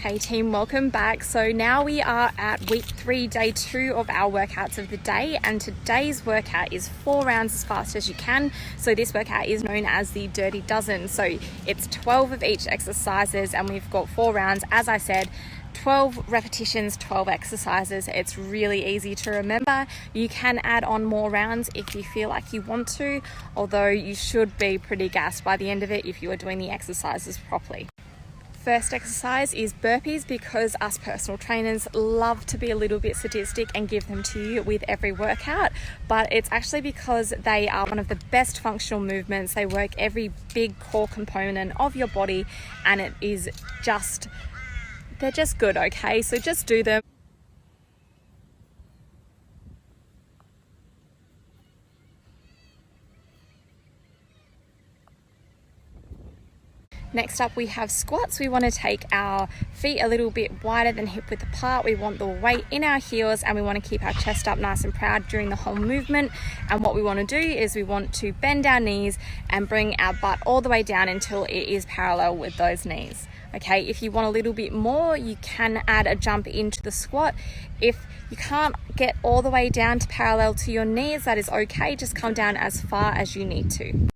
Hey team, welcome back. So now we are at week 3, day 2 of our workouts of the day, and today's workout is 4 rounds as fast as you can. So this workout is known as the Dirty Dozen. So it's 12 of each exercises and we've got 4 rounds. As I said, 12 repetitions, 12 exercises. It's really easy to remember. You can add on more rounds if you feel like you want to, although you should be pretty gassed by the end of it if you are doing the exercises properly. First exercise is burpees, because us personal trainers love to be a little bit sadistic and give them to you with every workout, but it's actually because they are one of the best functional movements. They work every big core component of your body and it is just, they're just good, okay? So just do them. Next up we have squats. We want to take our feet a little bit wider than hip width apart. We want the weight in our heels and we want to keep our chest up nice and proud during the whole movement. And what we want to do is we want to bend our knees and bring our butt all the way down until it is parallel with those knees. Okay, if you want a little bit more, you can add a jump into the squat. If you can't get all the way down to parallel to your knees, that is okay. Just come down as far as you need to.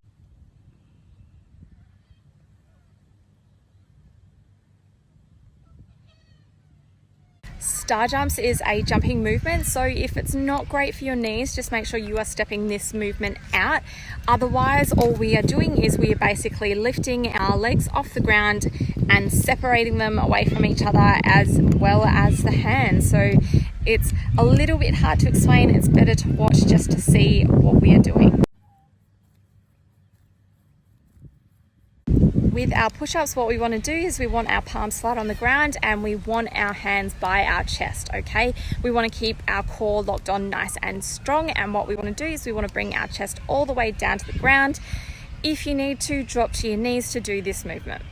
Star jumps is a jumping movement, so if it's not great for your knees, just make sure you are stepping this movement out. Otherwise, all we are doing is we are basically lifting our legs off the ground and separating them away from each other as well as the hands. So it's a little bit hard to explain. It's better to watch just to see what we are doing. With our push-ups, what we want to do is we want our palms flat on the ground and we want our hands by our chest, okay? We want to keep our core locked on nice and strong, and what we want to do is we want to bring our chest all the way down to the ground. If you need to, drop to your knees to do this movement.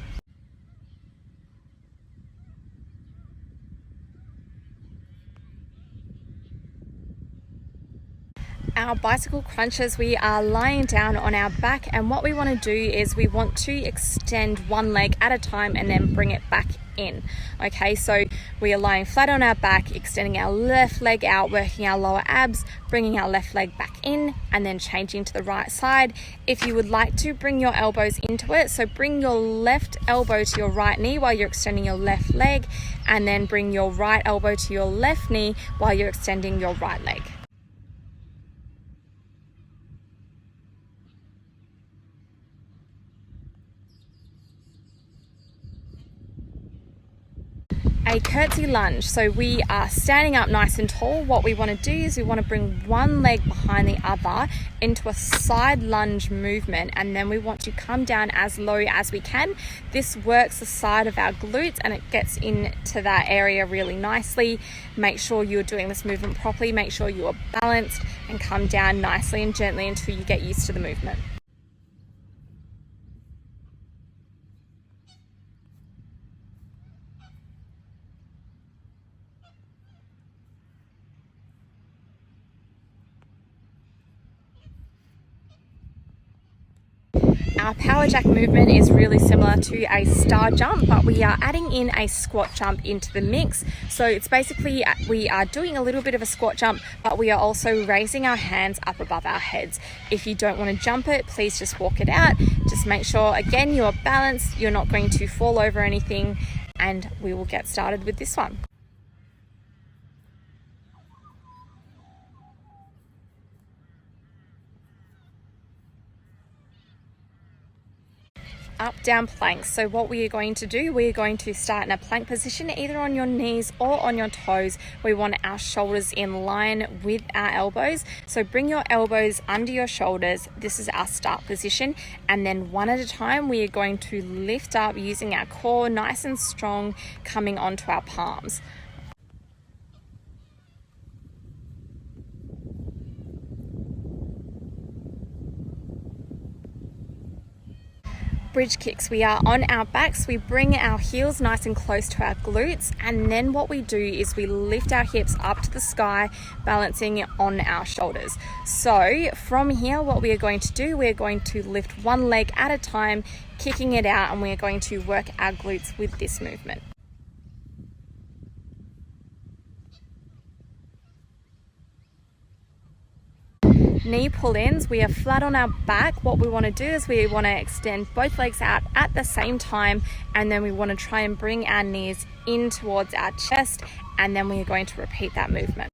Our bicycle crunches, we are lying down on our back, and what we want to do is we want to extend one leg at a time and then bring it back in. Okay, so we are lying flat on our back, extending our left leg out, working our lower abs, bringing our left leg back in, and then changing to the right side. If you would like to, bring your elbows into it, so bring your left elbow to your right knee while you're extending your left leg, and then bring your right elbow to your left knee while you're extending your right leg. A curtsy lunge, so we are standing up nice and tall. What we want to do is we want to bring one leg behind the other into a side lunge movement, and then we want to come down as low as we can. This works the side of our glutes and it gets into that area really nicely. Make sure you're doing this movement properly, make sure you are balanced, and come down nicely and gently until you get used to the movement. Our power jack movement is really similar to a star jump, but we are adding in a squat jump into the mix. So it's basically, we are doing a little bit of a squat jump, but we are also raising our hands up above our heads. If you don't want to jump it, please just walk it out. Just make sure, again, you are balanced, you're not going to fall over anything, and we will get started with this one. Up, down planks. So what we are going to do, we are going to start in a plank position, either on your knees or on your toes. We want our shoulders in line with our elbows. So bring your elbows under your shoulders. This is our start position. And then one at a time, we are going to lift up using our core nice and strong, coming onto our palms. Bridge kicks, we are on our backs, we bring our heels nice and close to our glutes, and then what we do is we lift our hips up to the sky, balancing on our shoulders. So from here, what we are going to do, we're going to lift one leg at a time, kicking it out, and we're going to work our glutes with this movement. knee pull-ins, we are flat on our back. What we want to do is we want to extend both legs out at the same time, and then we want to try and bring our knees in towards our chest, and then we are going to repeat that movement.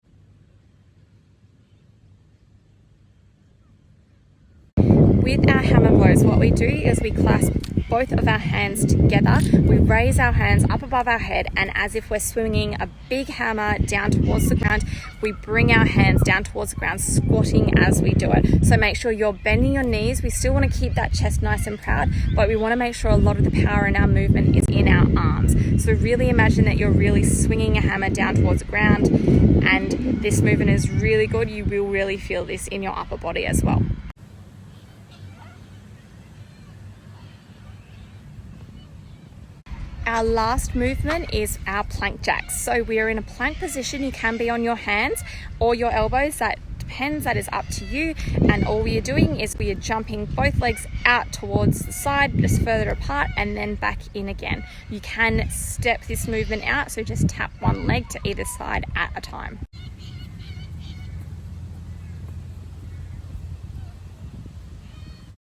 With our hammer blows, what we do is we clasp both of our hands together. We raise our hands up above our head, and as if we're swinging a big hammer down towards the ground, we bring our hands down towards the ground, squatting as we do it. So make sure you're bending your knees. We still want to keep that chest nice and proud, but we want to make sure a lot of the power in our movement is in our arms. So really imagine that you're really swinging a hammer down towards the ground, and this movement is really good. You will really feel this in your upper body as well. Our last movement is our plank jacks. So we are in a plank position. You can be on your hands or your elbows. That depends. That is up to you. And all we are doing is we are jumping both legs out towards the side, just further apart, and then back in again. You can step this movement out. So just tap one leg to either side at a time.